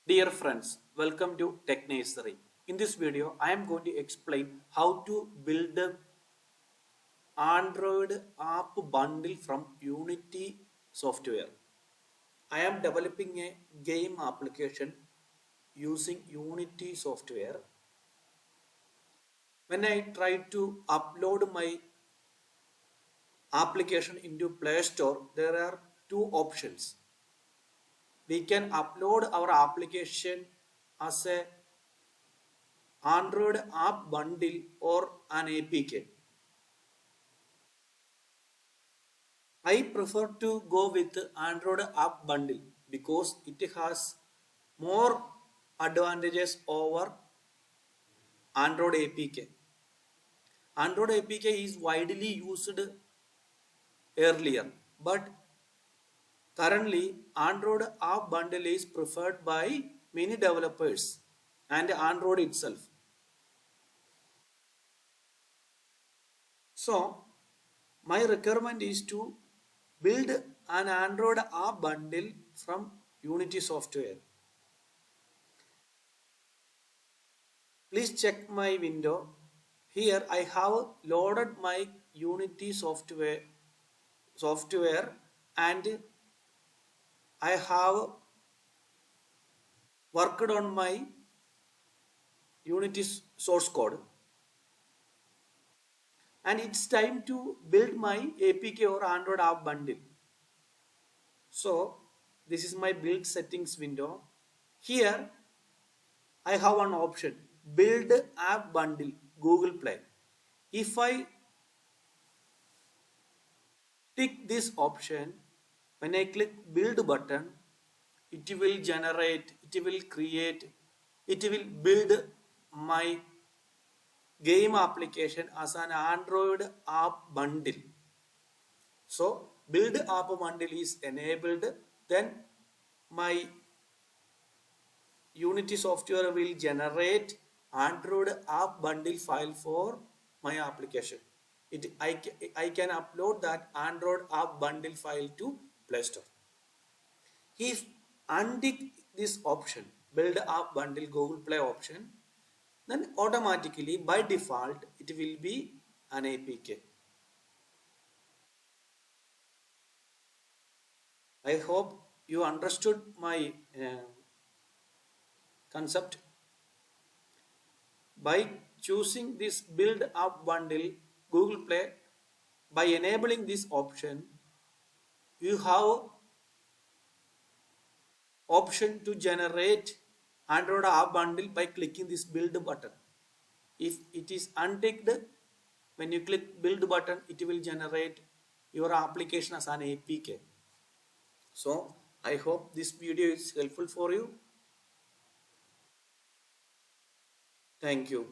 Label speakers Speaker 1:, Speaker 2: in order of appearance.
Speaker 1: Dear friends, welcome to Tech Nursery. In this video, I am going to explain how to build an Android app bundle from Unity software. I am developing a game application using Unity software. When I try to upload my application into Play Store, there are two options. We can upload our application as a Android app bundle or an APK. I prefer to go with Android app bundle because it has more advantages over Android APK. Android APK is widely used earlier, but currently Android app bundle is preferred by many developers and Android itself. So, my requirement is to build an Android app bundle from Unity software. Please check my window. Here I have loaded my Unity software and I have worked on my Unity source code. And it's time to build my APK or Android app bundle. So this is my build settings window. Here I have one option, build app bundle Google Play. If I tick this option, when I click build button, it will generate, it will create, it will build my game application as an Android app bundle. So build app bundle is enabled, then my Unity software will generate Android app bundle file for my application. I can upload that Android app bundle file to Play Store. If untick this option, build app bundle Google Play option, then automatically by default it will be an APK. I hope you understood my concept. By choosing this build app bundle Google Play, by enabling this option, you have option to generate Android app bundle by clicking this build button. If it is unticked, when you click build button, it will generate your application as an APK. So I hope this video is helpful for you. Thank you.